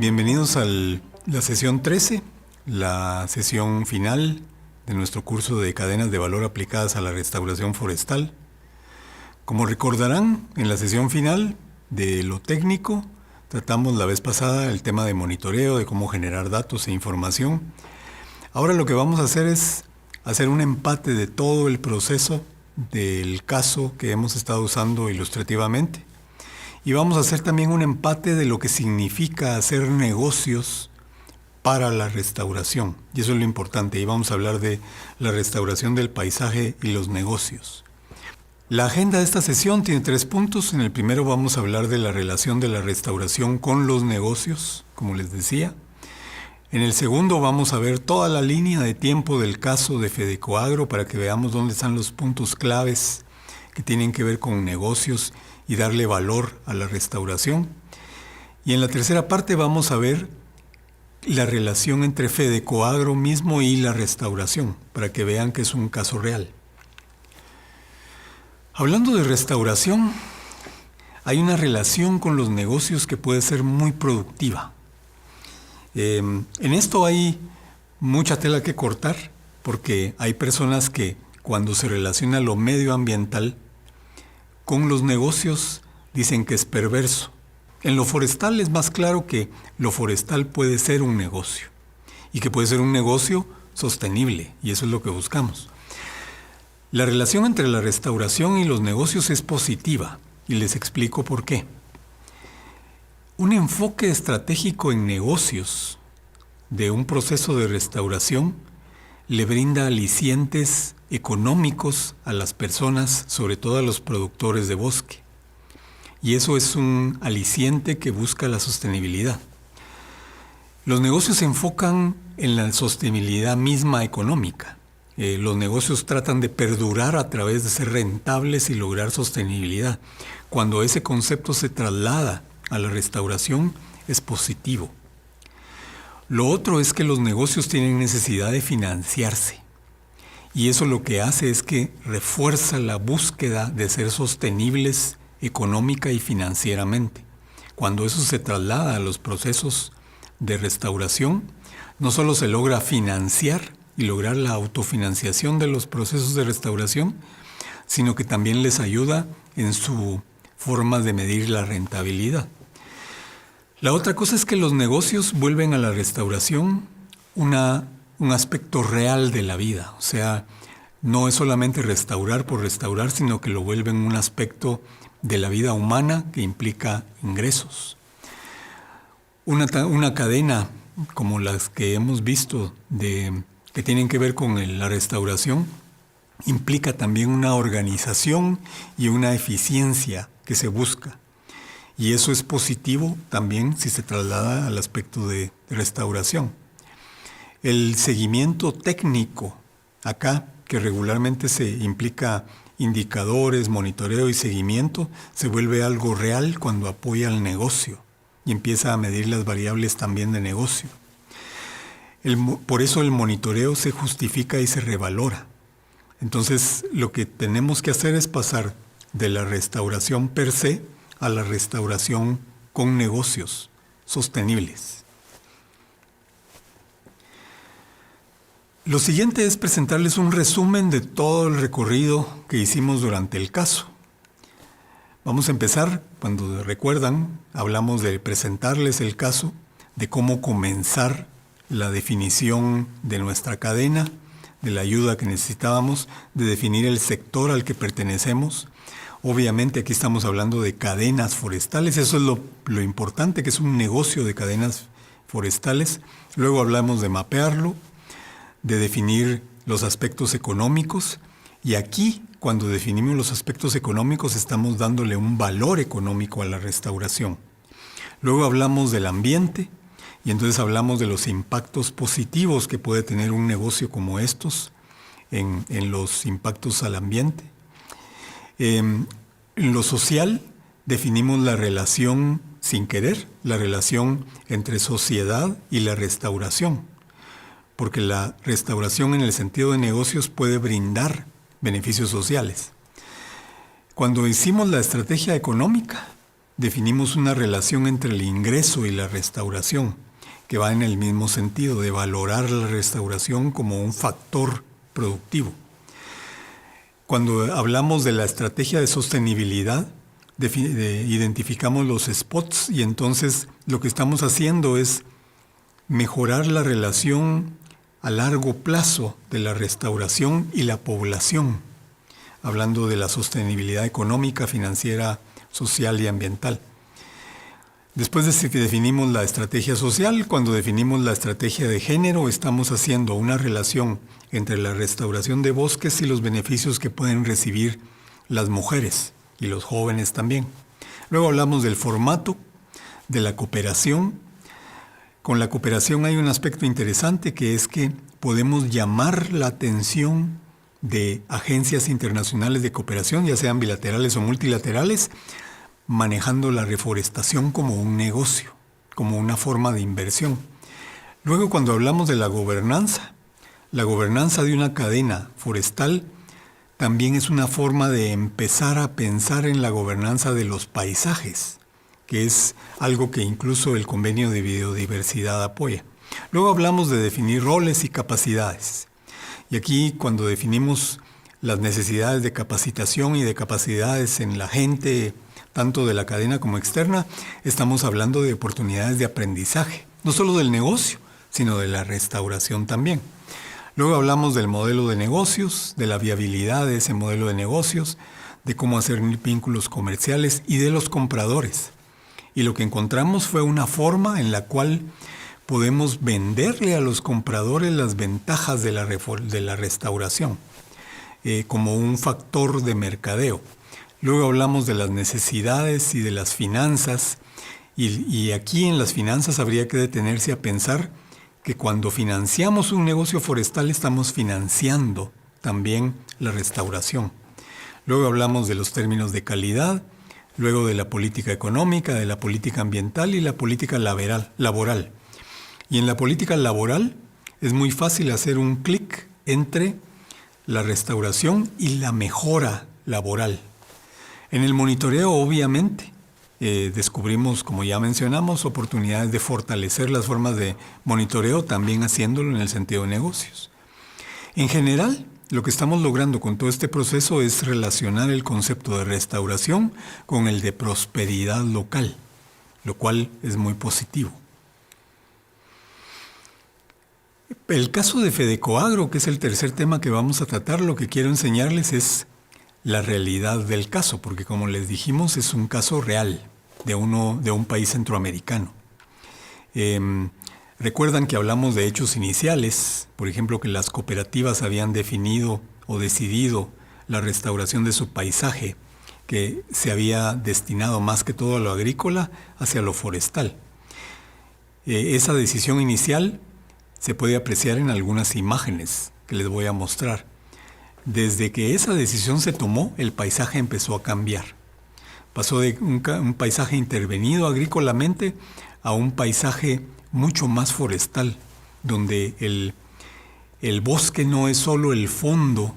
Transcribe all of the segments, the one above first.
Bienvenidos a la sesión 13, la sesión final de nuestro curso de cadenas de valor aplicadas a la restauración forestal. Como recordarán, en la sesión final de lo técnico, tratamos la vez pasada el tema de monitoreo, de cómo generar datos e información. Ahora lo que vamos a hacer es hacer un empate de todo el proceso del caso que hemos estado usando ilustrativamente. Y vamos a hacer también un empate de lo que significa hacer negocios para la restauración. Y eso es lo importante. Y vamos a hablar de la restauración del paisaje y los negocios. La agenda de esta sesión tiene 3 puntos. En el primero vamos a hablar de la relación de la restauración con los negocios, como les decía. En el segundo vamos a ver toda la línea de tiempo del caso de Fedecoagro para que veamos dónde están los puntos claves que tienen que ver con negocios y darle valor a la restauración. Y en la tercera parte vamos a ver la relación entre Fedecoagro mismo y la restauración, para que vean que es un caso real. Hablando de restauración, hay una relación con los negocios que puede ser muy productiva. En esto hay mucha tela que cortar, porque hay personas que cuando se relaciona lo medioambiental con los negocios dicen que es perverso. En lo forestal es más claro que lo forestal puede ser un negocio y que puede ser un negocio sostenible, y eso es lo que buscamos. La relación entre la restauración y los negocios es positiva y les explico por qué. Un enfoque estratégico en negocios de un proceso de restauración le brinda alicientes económicos a las personas, sobre todo a los productores de bosque. Y eso es un aliciente que busca la sostenibilidad. Los negocios se enfocan en la sostenibilidad misma económica. Los negocios tratan de perdurar a través de ser rentables y lograr sostenibilidad. Cuando ese concepto se traslada a la restauración, es positivo. Lo otro es que los negocios tienen necesidad de financiarse. Y eso lo que hace es que refuerza la búsqueda de ser sostenibles económica y financieramente. Cuando eso se traslada a los procesos de restauración, no solo se logra financiar y lograr la autofinanciación de los procesos de restauración, sino que también les ayuda en su forma de medir la rentabilidad. La otra cosa es que los negocios vuelven a la restauración un aspecto real de la vida. O sea, no es solamente restaurar por restaurar, sino que lo vuelven un aspecto de la vida humana que implica ingresos. Una cadena como las que hemos visto que tienen que ver con la restauración implica también una organización y una eficiencia que se busca. Y eso es positivo también si se traslada al aspecto de restauración. El seguimiento técnico acá, que regularmente se implica indicadores, monitoreo y seguimiento, se vuelve algo real cuando apoya al negocio y empieza a medir las variables también de negocio. Por eso el monitoreo se justifica y se revalora. Entonces, lo que tenemos que hacer es pasar de la restauración per se a la restauración con negocios sostenibles. Lo siguiente es presentarles un resumen de todo el recorrido que hicimos durante el caso. Vamos a empezar, cuando recuerdan, hablamos de presentarles el caso, de cómo comenzar la definición de nuestra cadena, de la ayuda que necesitábamos, de definir el sector al que pertenecemos. Obviamente aquí estamos hablando de cadenas forestales, eso es lo importante, que es un negocio de cadenas forestales. Luego hablamos de mapearlo, de definir los aspectos económicos, y aquí, cuando definimos los aspectos económicos, estamos dándole un valor económico a la restauración. Luego hablamos del ambiente, y entonces hablamos de los impactos positivos que puede tener un negocio como estos en los impactos al ambiente. En lo social, definimos la relación sin querer, la relación entre sociedad y la restauración, porque la restauración en el sentido de negocios puede brindar beneficios sociales. Cuando hicimos la estrategia económica, definimos una relación entre el ingreso y la restauración, que va en el mismo sentido de valorar la restauración como un factor productivo. Cuando hablamos de la estrategia de sostenibilidad, identificamos los spots y entonces lo que estamos haciendo es mejorar la relación a largo plazo de la restauración y la población, hablando de la sostenibilidad económica, financiera, social y ambiental. Después de que definimos la estrategia social, cuando definimos la estrategia de género, estamos haciendo una relación entre la restauración de bosques y los beneficios que pueden recibir las mujeres y los jóvenes también. Luego hablamos del formato, de la cooperación. Con la cooperación hay un aspecto interesante que es que podemos llamar la atención de agencias internacionales de cooperación, ya sean bilaterales o multilaterales, manejando la reforestación como un negocio, como una forma de inversión. Luego, cuando hablamos de la gobernanza de una cadena forestal también es una forma de empezar a pensar en la gobernanza de los paisajes, que es algo que incluso el Convenio de Biodiversidad apoya. Luego hablamos de definir roles y capacidades. Y aquí, cuando definimos las necesidades de capacitación y de capacidades en la gente, tanto de la cadena como externa, estamos hablando de oportunidades de aprendizaje, no solo del negocio, sino de la restauración también. Luego hablamos del modelo de negocios, de la viabilidad de ese modelo de negocios, de cómo hacer vínculos comerciales y de los compradores. Y lo que encontramos fue una forma en la cual podemos venderle a los compradores las ventajas de la restauración, como un factor de mercadeo. Luego hablamos de las necesidades y de las finanzas, y aquí en las finanzas habría que detenerse a pensar que cuando financiamos un negocio forestal estamos financiando también la restauración. Luego hablamos de los términos de calidad, luego de la política económica, de la política ambiental y la política laboral. Y en la política laboral es muy fácil hacer un clic entre la restauración y la mejora laboral. En el monitoreo, obviamente, descubrimos, como ya mencionamos, oportunidades de fortalecer las formas de monitoreo, también haciéndolo en el sentido de negocios. En general, lo que estamos logrando con todo este proceso es relacionar el concepto de restauración con el de prosperidad local, lo cual es muy positivo. El caso de Fedecoagro, que es el tercer tema que vamos a tratar, lo que quiero enseñarles es la realidad del caso, porque como les dijimos es un caso real de un país centroamericano. Recuerdan que hablamos de hechos iniciales, por ejemplo que las cooperativas habían definido o decidido la restauración de su paisaje, que se había destinado más que todo a lo agrícola hacia lo forestal. Esa decisión inicial se puede apreciar en algunas imágenes que les voy a mostrar. Desde que esa decisión se tomó, el paisaje empezó a cambiar. Pasó de un paisaje intervenido agrícolamente a un paisaje mucho más forestal, donde el bosque no es solo el fondo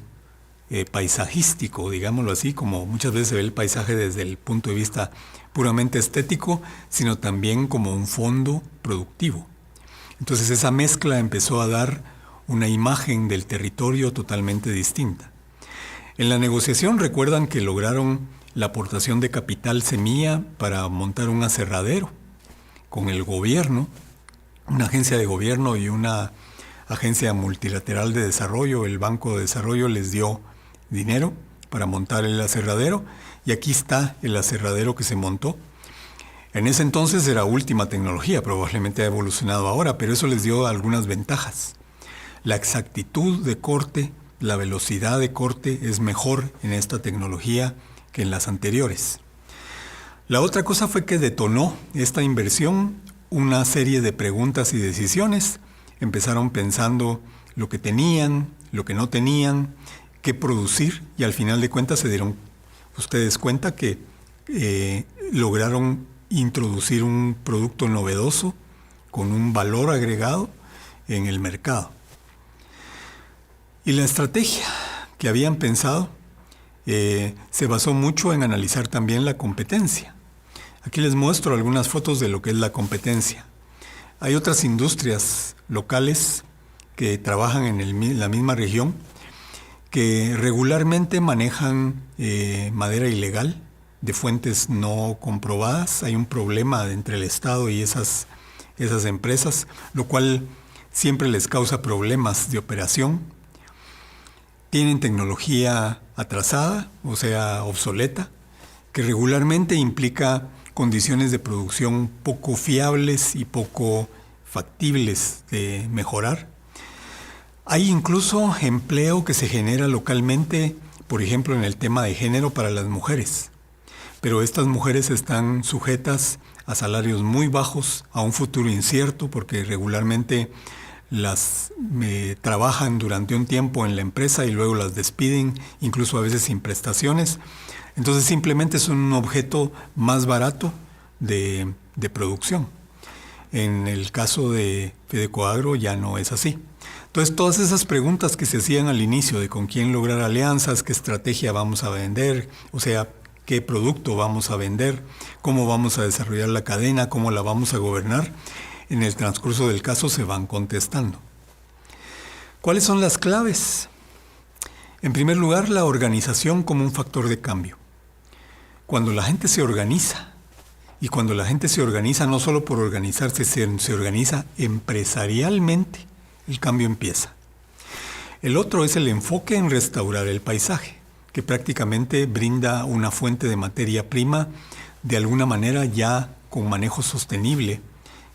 paisajístico, digámoslo así, como muchas veces se ve el paisaje desde el punto de vista puramente estético, sino también como un fondo productivo. Entonces esa mezcla empezó a dar una imagen del territorio totalmente distinta. En la negociación recuerdan que lograron la aportación de capital semilla para montar un aserradero con el gobierno, una agencia de gobierno y una agencia multilateral de desarrollo. El Banco de Desarrollo les dio dinero para montar el aserradero y aquí está el aserradero que se montó. En ese entonces era última tecnología, probablemente ha evolucionado ahora, pero eso les dio algunas ventajas. La exactitud de corte, la velocidad de corte es mejor en esta tecnología que en las anteriores. La otra cosa fue que detonó esta inversión una serie de preguntas y decisiones. Empezaron pensando lo que tenían, lo que no tenían, qué producir y al final de cuentas se dieron ustedes cuenta que lograron introducir un producto novedoso con un valor agregado en el mercado. Y la estrategia que habían pensado se basó mucho en analizar también la competencia. Aquí les muestro algunas fotos de lo que es la competencia. Hay otras industrias locales que trabajan en la misma región que regularmente manejan madera ilegal de fuentes no comprobadas. Hay un problema entre el Estado y esas empresas, lo cual siempre les causa problemas de operación. Tienen tecnología atrasada, o sea, obsoleta, que regularmente implica condiciones de producción poco fiables y poco factibles de mejorar. Hay incluso empleo que se genera localmente, por ejemplo, en el tema de género para las mujeres. Pero estas mujeres están sujetas a salarios muy bajos, a un futuro incierto, porque regularmente las trabajan durante un tiempo en la empresa y luego las despiden, incluso a veces sin prestaciones. Entonces simplemente son un objeto más barato de producción. En el caso de Fedecoagro ya no es así. Entonces todas esas preguntas que se hacían al inicio de con quién lograr alianzas, qué estrategia vamos a vender, o sea, qué producto vamos a vender, cómo vamos a desarrollar la cadena, cómo la vamos a gobernar, en el transcurso del caso se van contestando. ¿Cuáles son las claves? En primer lugar, la organización como un factor de cambio. Cuando la gente se organiza, y cuando la gente se organiza no solo por organizarse, se organiza empresarialmente, el cambio empieza. El otro es el enfoque en restaurar el paisaje, que prácticamente brinda una fuente de materia prima de alguna manera ya con manejo sostenible,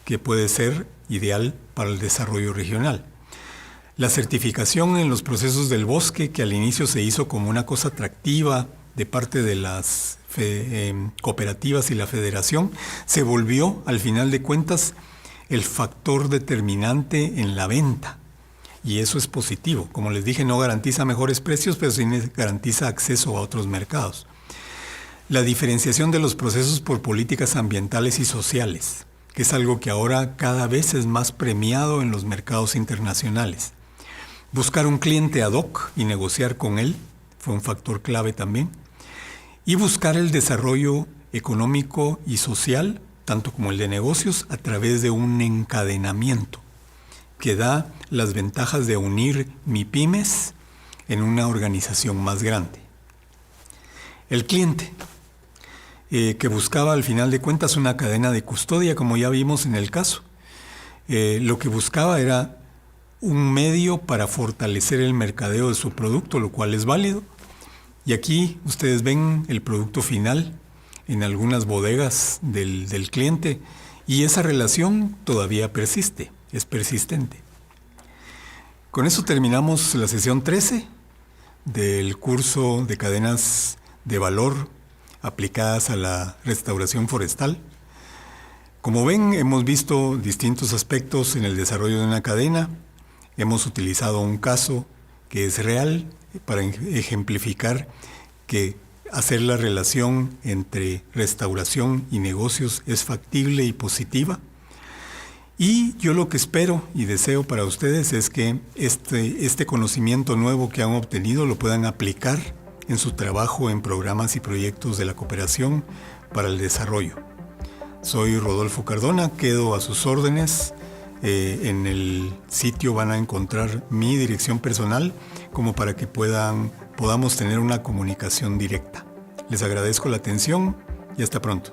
que puede ser ideal para el desarrollo regional. La certificación en los procesos del bosque, que al inicio se hizo como una cosa atractiva de parte de las cooperativas y la federación, se volvió al final de cuentas el factor determinante en la venta. Y eso es positivo. Como les dije, no garantiza mejores precios, pero sí garantiza acceso a otros mercados. La diferenciación de los procesos por políticas ambientales y sociales, que es algo que ahora cada vez es más premiado en los mercados internacionales. Buscar un cliente ad hoc y negociar con él fue un factor clave también. Y buscar el desarrollo económico y social, tanto como el de negocios, a través de un encadenamiento que da las ventajas de unir MIPYMES en una organización más grande. El cliente, que buscaba al final de cuentas una cadena de custodia, como ya vimos en el caso. Lo que buscaba era un medio para fortalecer el mercadeo de su producto, lo cual es válido. Y aquí ustedes ven el producto final en algunas bodegas del cliente, y esa relación todavía persiste, es persistente. Con eso terminamos la sesión 13 del curso de cadenas de valor aplicadas a la restauración forestal. Como ven, hemos visto distintos aspectos en el desarrollo de una cadena. Hemos utilizado un caso que es real para ejemplificar que hacer la relación entre restauración y negocios es factible y positiva. Y yo lo que espero y deseo para ustedes es que este conocimiento nuevo que han obtenido lo puedan aplicar en su trabajo en programas y proyectos de la cooperación para el desarrollo. Soy Rodolfo Cardona, quedo a sus órdenes. En el sitio van a encontrar mi dirección personal como para que podamos tener una comunicación directa. Les agradezco la atención y hasta pronto.